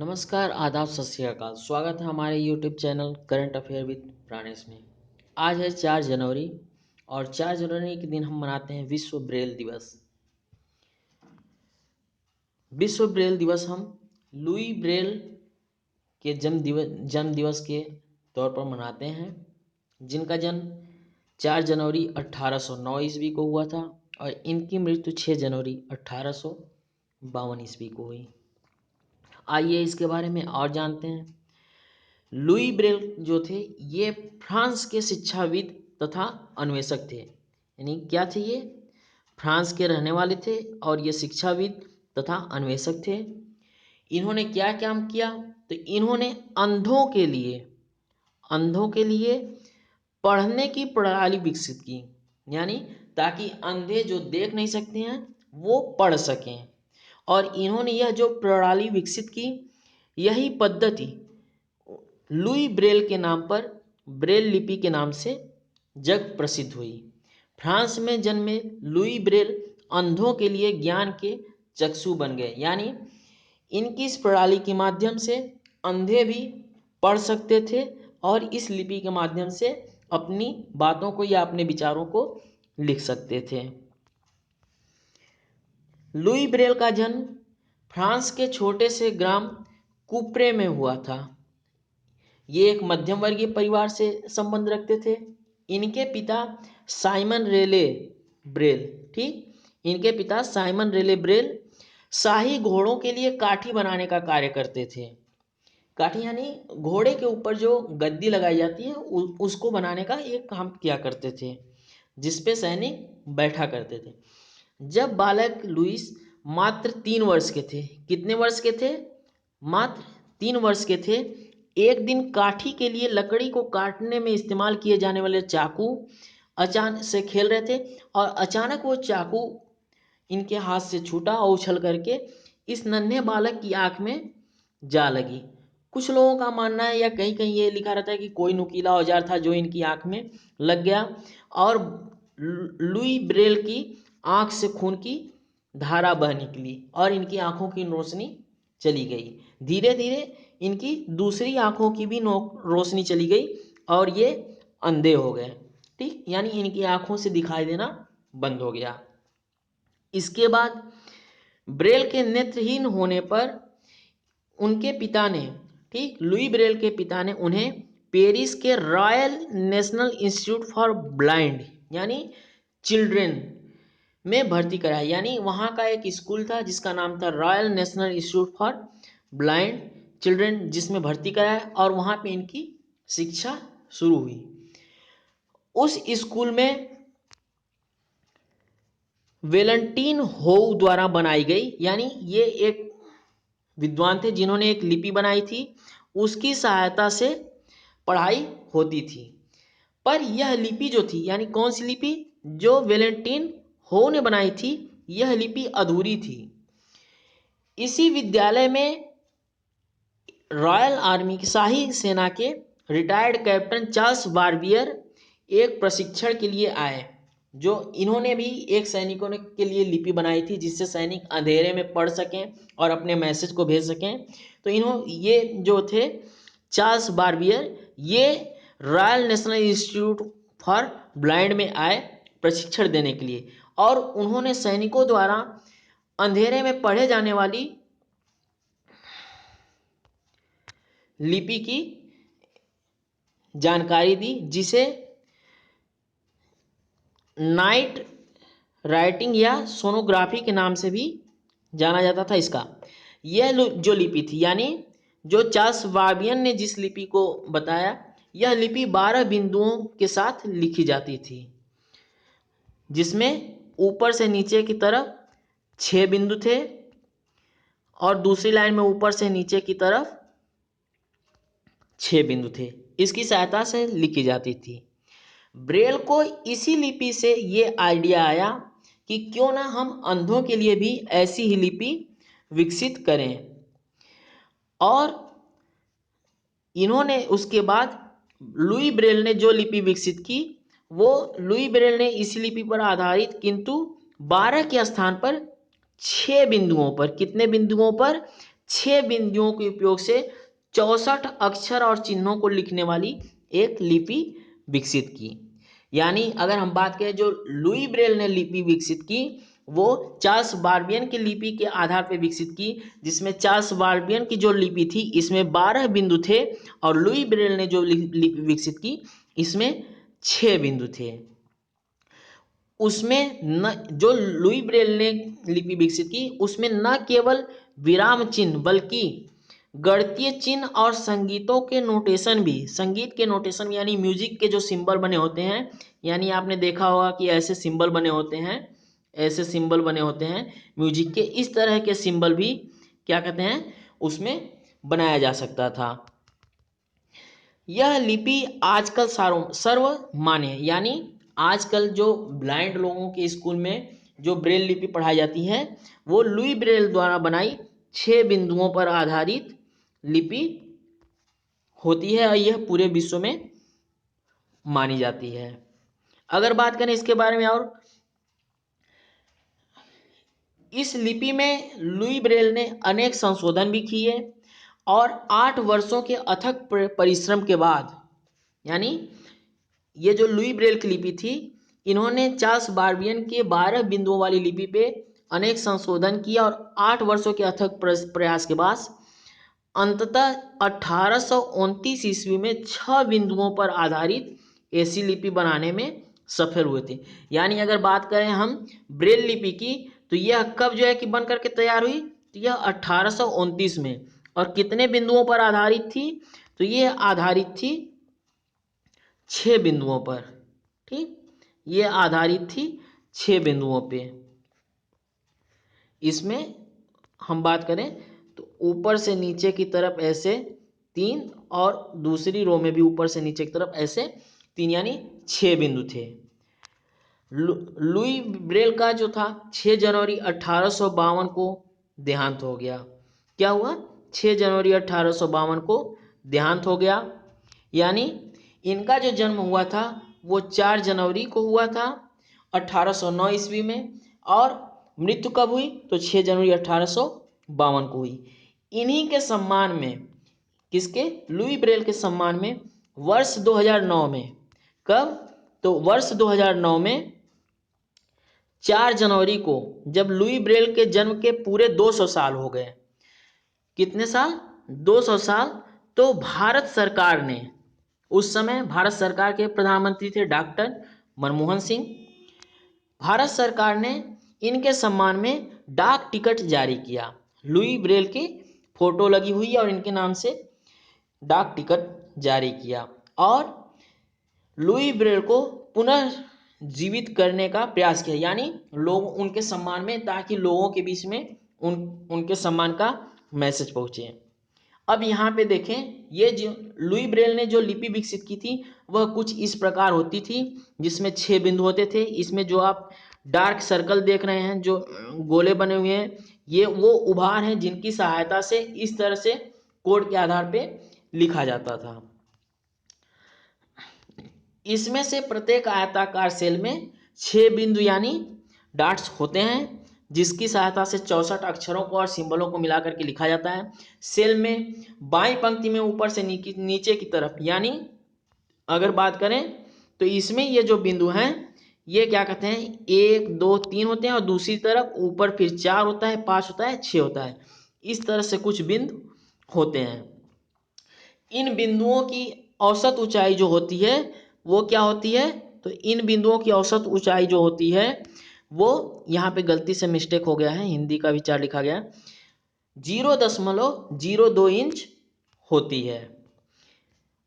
नमस्कार, आदाब, सत श्री अकाल। स्वागत है हमारे YouTube channel current affair with Pranesh में। आज है 4 जनवरी और 4 जनवरी के दिन हम मनाते हैं विश्व ब्रेल दिवस। विश्व ब्रेल दिवस हम लुई ब्रेल के जन्म दिवस के तौर पर मनाते हैं, जिनका जन्म 4 जनवरी 1809 ईस्वी को हुआ था और इनकी मृत्यु 6 जनवरी 1852 ईस्वी को हुई। आइए इसके बारे में और जानते हैं। लुई ब्रेल जो थे ये फ्रांस के शिक्षाविद तथा अन्वेषक थे। यानी क्या थे ये? फ्रांस के रहने वाले थे और ये शिक्षाविद तथा अन्वेषक थे। इन्होंने क्या काम किया? तो इन्होंने अंधों के लिए पढ़ने की प्रणाली विकसित की, यानी ताकि अंधे जो देख नहीं सकते हैं वो पढ़ सकें। और इन्होंने यह जो प्रणाली विकसित की, यही पद्धति लुई ब्रेल के नाम पर ब्रेल लिपि के नाम से जग प्रसिद्ध हुई। फ्रांस में जन्मे लुई ब्रेल अंधों के लिए ज्ञान के चक्षु बन गए, यानी इनकी इस प्रणाली के माध्यम से अंधे भी पढ़ सकते थे और इस लिपि के माध्यम से अपनी बातों को या अपने विचारों को लिख सकते थे। लुई ब्रेल का जन्म फ्रांस के छोटे से ग्राम कुप्रे में हुआ था। ये एक मध्यम वर्गीय परिवार से संबंध रखते थे। इनके पिता साइमन रेले ब्रेल, इनके पिता साइमन रेले ब्रेल शाही घोड़ों के लिए काठी बनाने का कार्य करते थे। काठी यानी घोड़े के ऊपर जो गद्दी लगाई जाती है उसको बनाने का एक काम किया करते थे, जिसपे सैनिक बैठा करते थे। जब बालक लुइस मात्र 3 वर्ष के थे, कितने वर्ष के थे? मात्र 3 वर्ष के थे। एक दिन काठी के लिए लकड़ी को काटने में इस्तेमाल किए जाने वाले चाकू अचानक से खेल रहे थे और अचानक वो चाकू इनके हाथ से छूटा और उछल करके इस नन्हे बालक की आंख में जा लगी। कुछ लोगों का मानना है या कहीं कहीं ये लिखा रहता है कि कोई नुकीला औजार था जो इनकी आंख में लग गया और लुई ब्रेल की आंख से खून की धारा बह निकली और इनकी आंखों की रोशनी चली गई। धीरे धीरे इनकी दूसरी आंखों की भी रोशनी चली गई और ये अंधे हो गए। यानी इनकी आंखों से दिखाई देना बंद हो गया। इसके बाद ब्रेल के नेत्रहीन होने पर उनके पिता ने लुई ब्रेल के पिता ने उन्हें पेरिस के royal national institute for blind यानी चिल्ड्रेन में भर्ती कराया। यानी वहाँ का एक स्कूल था जिसका नाम था royal national institute for blind children, जिसमें भर्ती कराया और वहाँ पे इनकी शिक्षा शुरू हुई। उस स्कूल में वेलेंटीन होउ द्वारा बनाई गई, यानी ये एक विद्वान थे जिन्होंने एक लिपि बनाई थी, उसकी सहायता से पढ़ाई होती थी। पर यह लिपि जो थी, यानी कौन सी लिपि? जो वेलेंटीन हो ने बनाई थी, यह लिपि अधूरी थी। इसी विद्यालय में रॉयल आर्मी की शाही सेना के रिटायर्ड कैप्टन चार्ल्स बार्बियर एक प्रशिक्षण के लिए आए, जो इन्होंने भी एक सैनिकों के लिए लिपि बनाई थी जिससे सैनिक अंधेरे में पढ़ सकें और अपने मैसेज को भेज सकें। तो ये जो थे चार्ल्स बार्बियर, ये royal national institute for blind में आए प्रशिक्षण देने के लिए और उन्होंने सैनिकों द्वारा अंधेरे में पढ़े जाने वाली लिपि की जानकारी दी, जिसे नाइट राइटिंग या सोनोग्राफी के नाम से भी जाना जाता था। इसका यह जो लिपि थी, यानी जो चार्ल्स बार्बियर ने जिस लिपि को बताया, यह लिपि 12 बिंदुओं के साथ लिखी जाती थी, जिसमें ऊपर से नीचे की तरफ 6 बिंदु थे और दूसरी लाइन में ऊपर से नीचे की तरफ 6 बिंदु थे। इसकी सहायता से लिखी जाती थी। ब्रेल को इसी लिपि से ये आइडिया आया कि क्यों ना हम अंधों के लिए भी ऐसी ही लिपि विकसित करें। और इन्होंने उसके बाद लुई ब्रेल ने जो लिपि विकसित की, वो लुई ब्रेल ने इसी लिपि पर आधारित किंतु 12 के स्थान पर 6 बिंदुओं पर, कितने बिंदुओं पर? 6 बिंदुओं के उपयोग से 64 अक्षर और चिन्हों को लिखने वाली एक लिपि विकसित की। यानी अगर हम बात करें जो लुई ब्रेल ने लिपि विकसित की वो चार्ल्स बार्बियन की लिपि के आधार पर विकसित की, जिसमें चार्ल्स बार्बियन की जो लिपि थी इसमें 12 बिंदु थे और लुई ब्रेल ने जो लिपि विकसित की इसमें 6 बिंदु थे। उसमें न जो लुई ब्रेल ने लिपि विकसित की उसमें न केवल विराम चिन्ह बल्कि गणितीय चिन्ह और संगीतों के नोटेशन भी, संगीत के नोटेशन यानी म्यूजिक के जो सिंबल बने होते हैं, यानी आपने देखा होगा कि ऐसे सिंबल बने होते हैं, ऐसे सिंबल बने होते हैं म्यूजिक के, इस तरह के सिंबल भी क्या कहते हैं उसमें बनाया जा सकता था। यह लिपि आजकल सर्वमान्य है, यानी आजकल जो ब्लाइंड लोगों के स्कूल में जो ब्रेल लिपि पढ़ाई जाती है वो लुई ब्रेल द्वारा बनाई 6 बिंदुओं पर आधारित लिपि होती है और यह पूरे विश्व में मानी जाती है। अगर बात करें इसके बारे में और, इस लिपि में लुई ब्रेल ने अनेक संशोधन भी किए और 8 वर्षों के अथक परिश्रम के बाद, यानी ये जो लुई ब्रेल की लिपि थी इन्होंने चार्ल्स बार्बियन के 12 बिंदुओं वाली लिपि पे अनेक संशोधन किया और 8 वर्षों के अथक प्रयास के बाद अंततः 1829 ईस्वी में 6 बिंदुओं पर आधारित ऐसी लिपि बनाने में सफल हुए थे। यानी अगर बात करें हम ब्रेल लिपि की तो यह कब जो है कि बन करके तैयार हुई, तो यह 1829 में, और कितने बिंदुओं पर आधारित थी, तो यह आधारित थी 6 बिंदुओं पर। ठीक, ये आधारित थी 6 बिंदुओं पे। इसमें हम बात करें तो ऊपर से नीचे की तरफ ऐसे 3 और दूसरी रो में भी ऊपर से नीचे की तरफ ऐसे 3, यानी 6 बिंदु थे। लुई ब्रेल का जो था 6 जनवरी 1852 को देहांत हो गया। क्या हुआ, 6 जनवरी 1852 को देहांत हो गया। यानी इनका जो जन्म हुआ था वो 4 जनवरी को हुआ था 1809 ईस्वी में, और मृत्यु कब हुई, तो 6 जनवरी 1852 को हुई। इन्हीं के सम्मान में, किसके, लुई ब्रेल के सम्मान में वर्ष 2009 में, कब, तो वर्ष 2009 में 4 जनवरी को जब लुई ब्रेल के जन्म के पूरे 200 साल हो गए, कितने साल, 200 साल, तो भारत सरकार ने, उस समय भारत सरकार के प्रधानमंत्री थे डॉक्टर मनमोहन सिंह, भारत सरकार ने इनके सम्मान में डाक टिकट जारी किया। लुई ब्रेल की फोटो लगी हुई है और इनके नाम से डाक टिकट जारी किया और लुई ब्रेल को पुनः जीवित करने का प्रयास किया, यानी लोग उनके सम्मान में, ताकि लोगों के बीच में उनके सम्मान का मैसेज पहुंचे। अब यहाँ पे देखें, ये जो लुई ब्रेल ने जो लिपि विकसित की थी वह कुछ इस प्रकार होती थी, जिसमें 6 बिंदु होते थे। इसमें जो आप डार्क सर्कल देख रहे हैं, जो गोले बने हुए हैं, ये वो उभार हैं जिनकी सहायता से इस तरह से कोड के आधार पे लिखा जाता था। इसमें से प्रत्येक आयताकार सेल में 6 बिंदु यानी डॉट्स होते हैं, जिसकी सहायता से 64 अक्षरों को और सिंबलों को मिलाकर के लिखा जाता है। सेल में बाईं पंक्ति में ऊपर से नीचे की तरफ, यानी अगर बात करें तो इसमें ये जो बिंदु हैं ये क्या कहते हैं, 1 2 3 होते हैं और दूसरी तरफ ऊपर फिर 4 होता है, 5 होता है, 6 होता है। इस तरह से कुछ बिंदु होते हैं। इन बिंदुओं की औसत ऊंचाई जो होती है वो क्या होती है, तो इन बिंदुओं की औसत ऊंचाई जो होती है वो, यहाँ पे गलती से मिस्टेक हो गया है, हिंदी का विचार लिखा गया, 0.02 इंच होती है।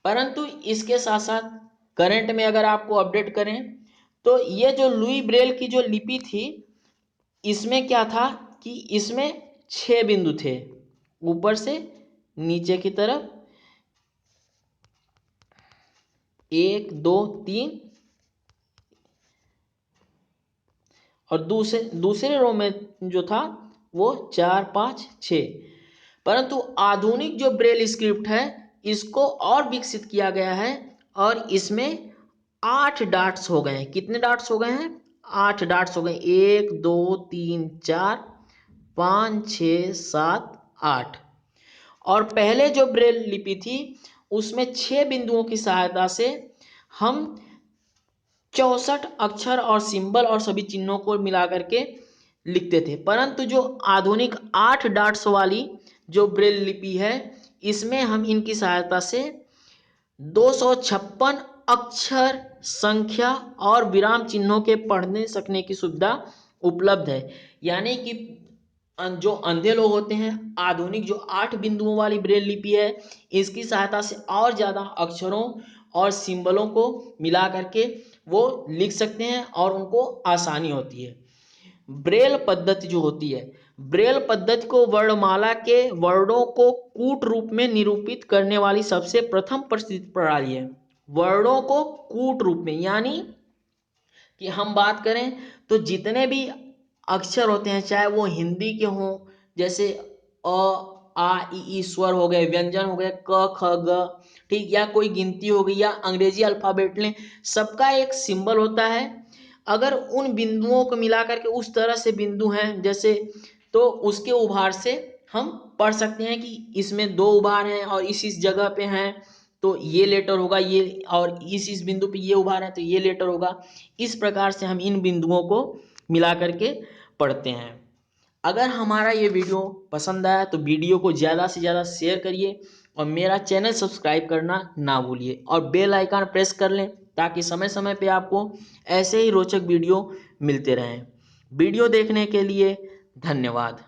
परंतु इसके साथ साथ करंट में अगर आपको अपडेट करें तो ये जो लुई ब्रेल की जो लिपि थी इसमें क्या था कि इसमें 6 बिंदु थे ऊपर से नीचे की तरफ, 1 2 3, और दूसरे रो में जो था वो 4 5 6। परंतु आधुनिक जो ब्रेल स्क्रिप्ट है इसको और विकसित किया गया है और इसमें 8 डॉट्स हो गए हैं। कितने डॉट्स हो गए हैं, 8 डॉट्स हो गए, 1 2 3 4 5 6 7 8। और पहले जो ब्रेल लिपि थी उसमें 6 बिंदुओं की सहायता से हम 64 अक्षर और सिंबल और सभी चिन्हों को मिला करके लिखते थे। परंतु जो आधुनिक 8 डॉट्स वाली जो ब्रेल लिपि है इसमें हम इनकी सहायता से 256 अक्षर, संख्या और विराम चिन्हों के पढ़ने सकने की सुविधा उपलब्ध है। यानी कि जो अंधे लोग होते हैं, आधुनिक जो 8 बिंदुओं वाली ब्रेल लिपि है इसकी सहायता से और ज़्यादा अक्षरों और सिंबलों को मिला करके वो लिख सकते हैं और उनको आसानी होती है। ब्रेल पद्धति जो होती है, ब्रेल पद्धति को वर्णमाला के वर्णों को कूट रूप में निरूपित करने वाली सबसे प्रथम प्रसिद्ध प्रणाली है। वर्णों को कूट रूप में, यानी कि हम बात करें तो जितने भी अक्षर होते हैं चाहे वो हिंदी के हों, जैसे अ आ इ ई स्वर हो गए, व्यंजन हो गए क ख ग, ठीक, या कोई गिनती हो गई या अंग्रेजी अल्फाबेट लें, सबका एक सिंबल होता है। अगर उन बिंदुओं को मिला करके उस तरह से बिंदु हैं जैसे, तो उसके उभार से हम पढ़ सकते हैं कि इसमें 2 उभार हैं और इस जगह पे हैं तो ये लेटर होगा, ये और इस बिंदु पे ये उभार है तो ये लेटर होगा। इस प्रकार से हम इन बिंदुओं को मिला करके पढ़ते हैं। अगर हमारा ये वीडियो पसंद आया तो वीडियो को ज़्यादा से ज़्यादा शेयर करिए और मेरा चैनल सब्सक्राइब करना ना भूलिए और बेल आइकन प्रेस कर लें ताकि समय समय पे आपको ऐसे ही रोचक वीडियो मिलते रहें। वीडियो देखने के लिए धन्यवाद।